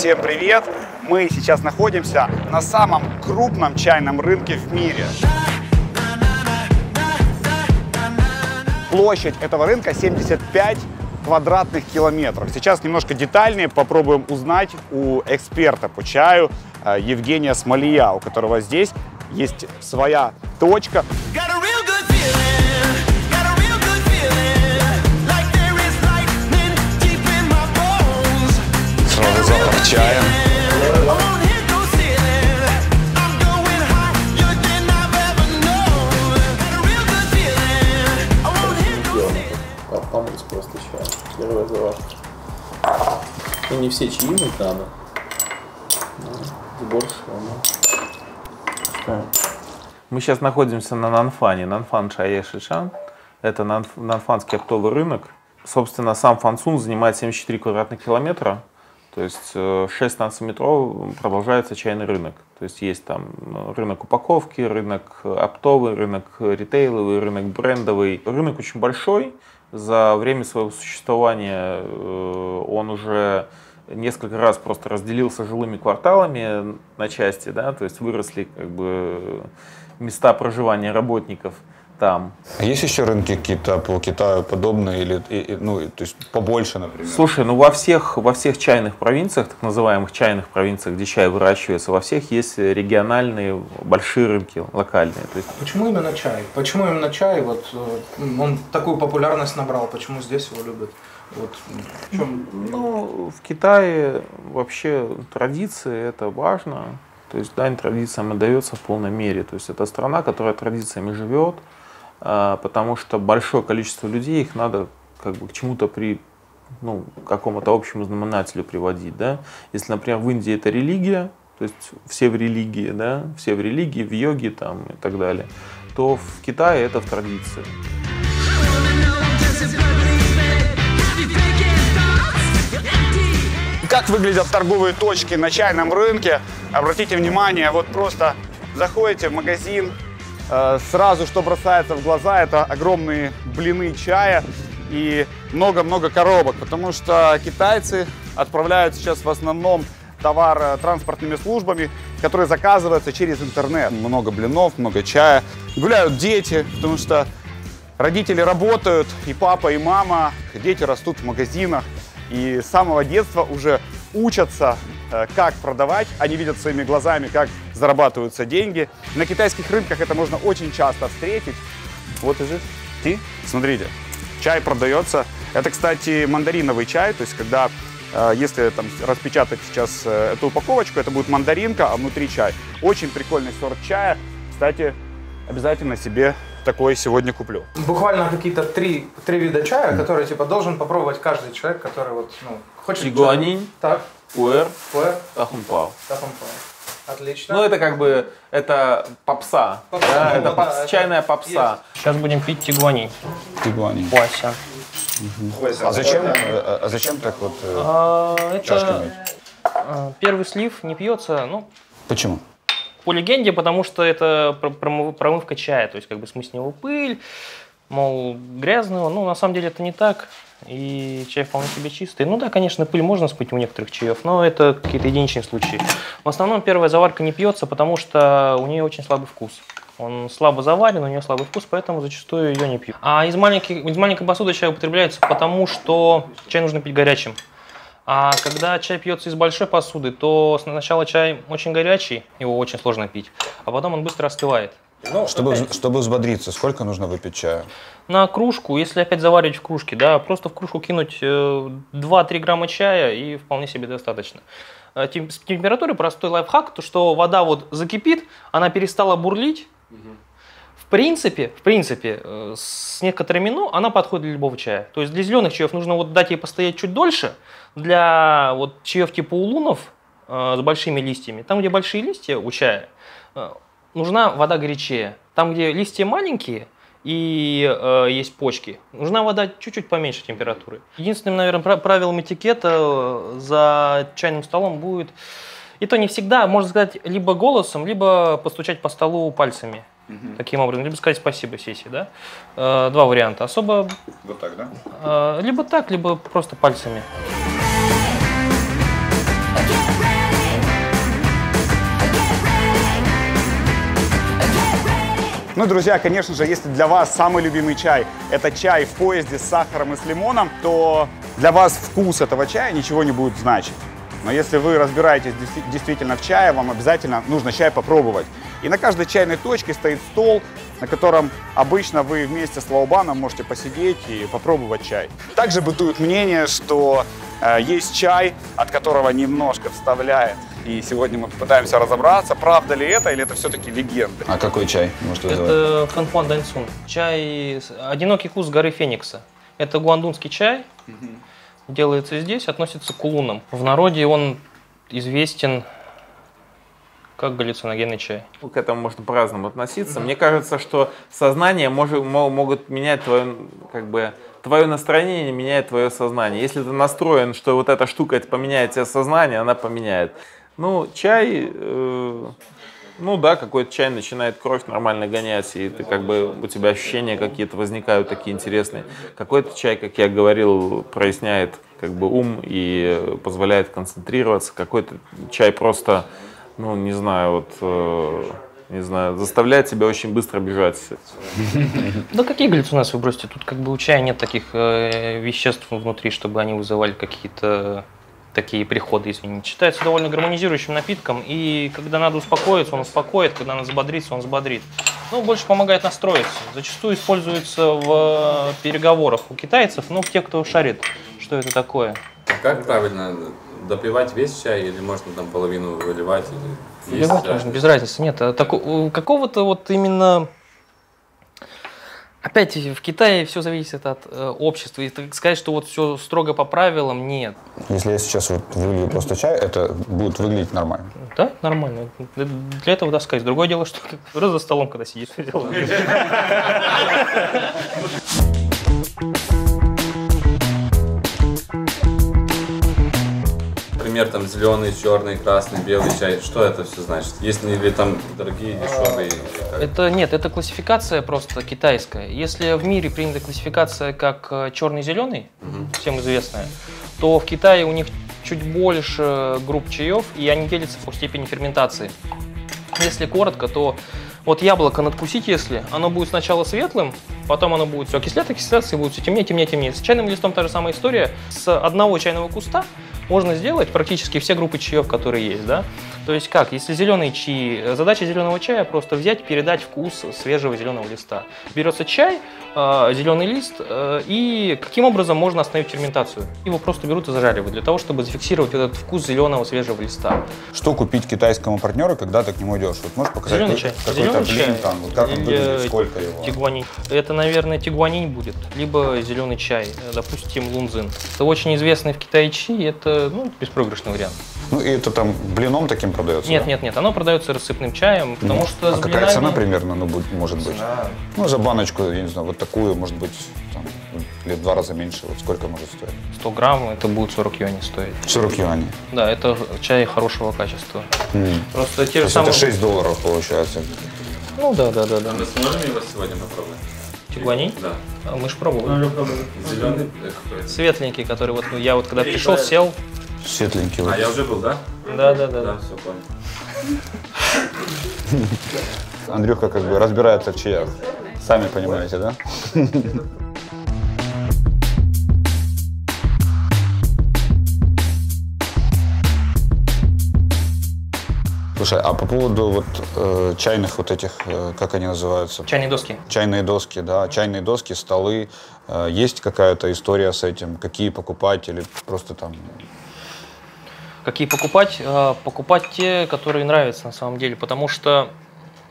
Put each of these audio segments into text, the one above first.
Всем привет! Мы сейчас находимся на самом крупном чайном рынке в мире. Площадь этого рынка 75 квадратных километров. Сейчас немножко детальнее попробуем узнать у эксперта по чаю Евгения Смолия, у которого здесь есть своя точка. Сразу запах чая. Помыть просто чай. Первая заварка. И не все чаи мыть надо. Больше. Мы сейчас находимся на Нанфане. Нанфан Чае Шишан. Это нанфанский оптовый рынок. Собственно, сам Фансун занимает 74 квадратных километра. То есть 16 метров продолжается чайный рынок. То есть есть там рынок упаковки, рынок оптовый, рынок ритейловый, рынок брендовый. Рынок очень большой. За время своего существования он уже несколько раз просто разделился жилыми кварталами на части, да, то есть выросли как бы места проживания работников там. А есть еще рынки какие-то по Китаю подобные или то есть побольше, например? Слушай, ну во всех чайных провинциях, так называемых чайных провинциях, где чай выращивается, во всеех есть региональные большие рынки, локальные. То есть... Почему именно чай? Почему именно чай? Вот он такую популярность набрал, почему здесь его любят? Вот в чем? Ну, в Китае вообще традиции это важно. То есть дань традициям отдается в полной мере. То есть это страна, которая традициями живет, потому что большое количество людей, их надо как бы к чему-то какому-то общему знаменателю приводить. Да? Если, например, в Индии это религия, то есть все в религии, да? Все в религии, в йоге там, и так далее, то в Китае это в традиции. Как выглядят торговые точки на чайном рынке? Обратите внимание, вот просто заходите в магазин, сразу что бросается в глаза, это огромные блины чая и много-много коробок, потому что китайцы отправляют сейчас в основном товар транспортными службами, которые заказываются через интернет. Много блинов, много чая. Гуляют дети, потому что родители работают, и папа, и мама, дети растут в магазинах. И с самого детства уже учатся, как продавать. Они видят своими глазами, как зарабатываются деньги. На китайских рынках это можно очень часто встретить. Вот и смотрите, чай продается. Это, кстати, мандариновый чай. То есть, когда, если там распечатать сейчас эту упаковочку, это будет мандаринка, а внутри чай. Очень прикольный сорт чая. Кстати, обязательно себе такой сегодня куплю. Буквально какие-то три вида чая, которые типа должен попробовать каждый человек, который хочет. Чигуанинь, так, пуэр, тахунпао. Отлично. Ну это как бы это попса, да? Это чайная попса. Сейчас будем пить тигуанинь. Тигуанинь. Хуася. А зачем так вот чашками? Первый слив не пьется, Почему? по легенде, потому что это промывка чая, то есть как бы смыть с него пыль, мол, грязного, на самом деле это не так, и чай вполне себе чистый. Ну да, конечно, пыль можно смыть у некоторых чаев, но это какие-то единичные случаи. В основном первая заварка не пьется, потому что у нее очень слабый вкус. Он слабо заварен, у нее слабый вкус, поэтому зачастую ее не пьют. А из маленькой посуды чай употребляется, потому что чай нужно пить горячим. А когда чай пьется из большой посуды, то сначала чай очень горячий, его очень сложно пить, а потом он быстро остывает. Чтобы взбодриться, сколько нужно выпить чая? На кружку, если опять заваривать в кружке, да, просто в кружку кинуть 2-3 грамма чая и вполне себе достаточно. С температурой простой лайфхак, то что вода вот закипит, она перестала бурлить. В принципе, с некоторыми она подходит для любого чая. То есть для зеленых чаев нужно дать ей постоять чуть дольше. Для чаев типа улунов с большими листьями, там, где большие листья у чая, нужна вода горячее. Там, где листья маленькие и есть почки, нужна вода чуть-чуть поменьше температуры. Единственным, наверное, правилом этикета за чайным столом будет, и то не всегда, можно сказать, либо голосом, либо постучать по столу пальцами. Таким образом, либо сказать спасибо сессии, да? Два варианта. Особо... Вот так, да? Либо так, либо просто пальцами. Ну, друзья, конечно же, если для вас самый любимый чай – это чай в поезде с сахаром и с лимоном, то для вас вкус этого чая ничего не будет значить. Но если вы разбираетесь действительно в чае, вам обязательно нужно чай попробовать. И на каждой чайной точке стоит стол, на котором обычно вы вместе с лаобаном можете посидеть и попробовать чай. Также бытует мнение, что есть чай, от которого немножко вставляет. И сегодня мы попытаемся разобраться, правда ли это или это все-таки легенда. А какой чай? Может, Это Фэнхуан Даньцун. Чай «Одинокий куст горы Феникса». Это гуандунский чай. Делается здесь, относится к улунам. В народе он известен как галлюциногенный чай. К этому можно по-разному относиться. Мне кажется, что сознание могут менять твое настроение, меняет твое сознание. Если ты настроен, что вот эта штука это поменяет тебе сознание, она поменяет. Ну, чай, какой-то чай начинает кровь нормально гонять, и ты у тебя ощущения какие-то возникают такие интересные. Какой-то чай, как я говорил, проясняет ум и позволяет концентрироваться. Какой-то чай просто, заставляет тебя очень быстро бежать. Да какие галлюцинации вы бросите? Тут у чая нет таких веществ внутри, чтобы они вызывали какие-то такие приходы, извините. Считается довольно гармонизирующим напитком, и когда надо успокоиться, он успокоит, когда надо взбодриться, он взбодрит. Больше помогает настроиться. Зачастую используется в переговорах у китайцев, те, кто шарит, что это такое. Как правильно допивать весь чай или можно там половину выливать? Выливать можно, без разницы. Нет, какого-то именно... Опять в Китае все зависит от общества. И сказать, что все строго по правилам, нет. Если я сейчас вылью просто чай, это будет выглядеть нормально? Да, нормально. Для этого сказать. Другое дело, что за столом, когда сидишь. Например, там зеленый, черный, красный, белый чай. Что это все значит? Есть ли там дорогие, дешевые? Это классификация просто китайская. Если в мире принята классификация как черный-зеленый, всем известная, то в Китае у них чуть больше групп чаев, и они делятся по степени ферментации. Если коротко, то яблоко надкусить, если оно будет сначала светлым, потом оно будет все окисляться, и будет все темнее, темнее, темнее. С чайным листом та же самая история. С одного чайного куста можно сделать практически все группы чаев, которые есть, да. То есть как, если зеленый чай, задача зеленого чая просто взять, передать вкус свежего зеленого листа. Берется чай, зеленый лист, и каким образом можно остановить ферментацию? Его просто берут и зажаривают для того, чтобы зафиксировать этот вкус зеленого свежего листа. Что купить китайскому партнеру, когда ты к нему идешь? Можешь показать зеленый чай. Какой-то блин там, как он выглядит, сколько его? Тигуанинь. Это, наверное, тигуанинь будет, либо зеленый чай, допустим, лунзин. Это очень известный в Китае чай, это беспроигрышный вариант. И это там блином таким продается? Нет, оно продается рассыпным чаем, потому что с какая блинами... цена примерно может быть? За баночку, я не знаю, такую, может быть, или в 2 раза меньше. Сколько может стоить? 100 грамм, это будет 40 юаней стоить. 40 юаней? Да, это чай хорошего качества. Просто те же самые... Это $6 получается? Да. Мы сможем его сегодня попробовать? Тигуанинь? Да. Мы же пробовали. Зеленый какой? Светленький, который я когда пришел, сел. Светленький. А я уже был, да? Да. Все понял. Андрюха разбирается в чаях. Сами понимаете, да? Слушай, а по поводу чайных этих, как они называются? Чайные доски. Чайные доски, да. Чайные доски, столы. Есть какая-то история с этим? Какие покупать или просто там... Какие покупать? Покупать те, которые нравятся на самом деле, потому что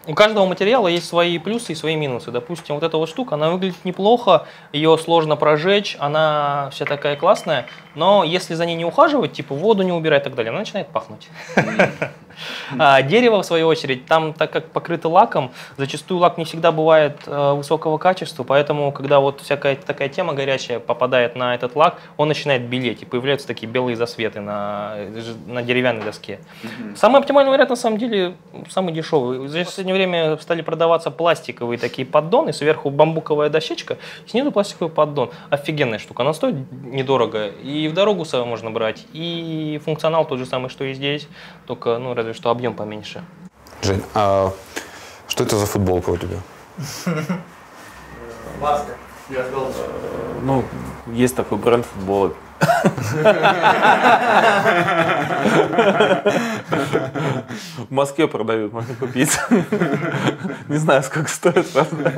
у каждого материала есть свои плюсы и свои минусы. Допустим, эта штука, она выглядит неплохо, ее сложно прожечь, она вся такая классная, но если за ней не ухаживать, воду не убирать и так далее, она начинает пахнуть. А дерево, в свою очередь, там, так как покрыто лаком, зачастую лак не всегда бывает высокого качества, поэтому, когда всякая такая тема горячая попадает на этот лак, он начинает белеть, и появляются такие белые засветы на деревянной доске. Самый оптимальный вариант, на самом деле, самый дешевый. В последнее время стали продаваться пластиковые такие поддоны, сверху бамбуковая дощечка, снизу пластиковый поддон. Офигенная штука, она стоит недорого, и в дорогу с собой можно брать, и функционал тот же самый, что и здесь, только, разве что объем поменьше. Жень, а что это за футболка у тебя? Баска. Ну, есть такой бренд футболок. В Москве продают, можно купить. Не знаю, сколько стоит, правда.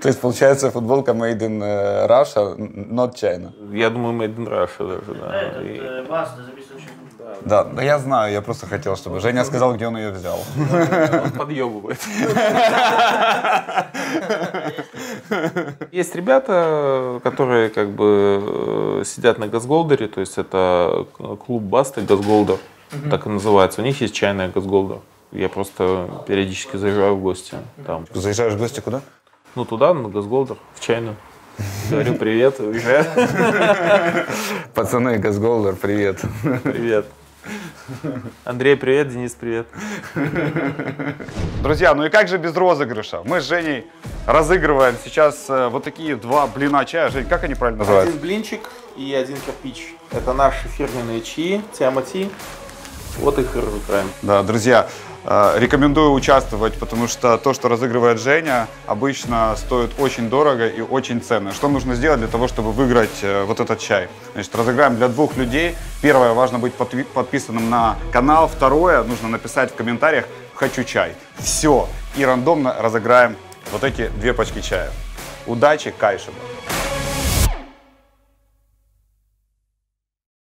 То есть, получается, футболка made in Russia, not China. Я думаю, made in Russia даже, да. И- Баста записывающий. Да, да, я знаю, я просто хотел, чтобы Женя сказал, где он ее взял. Он подъебывает. Есть ребята, которые как бы сидят на Газголдере, то есть это клуб Басты Газголдер, так и называется. У них есть чайная Газголдер. Я просто периодически заезжаю в гости там. Заезжаешь в гости куда? Ну туда, на Газголдер, в чайную. Говорю привет, уезжаю. Пацаны, Газголдер, привет. Привет. Андрей, привет, Денис, привет. Друзья, ну и как же без розыгрыша? Мы с Женей разыгрываем сейчас вот такие два блина чая. Жень, как они правильно называются? Один блинчик и один кирпич. Это наши фирменные чаи, Тиамати. Вот их и разыграем. Да, друзья, рекомендую участвовать, потому что то, что разыгрывает Женя, обычно стоит очень дорого и очень ценно. Что нужно сделать для того, чтобы выиграть вот этот чай? Значит, разыграем для 2 людей. Первое, важно быть подписанным на канал. Второе, нужно написать в комментариях «Хочу чай». Все. И рандомно разыграем вот эти 2 пачки чая. Удачи, кайшеба!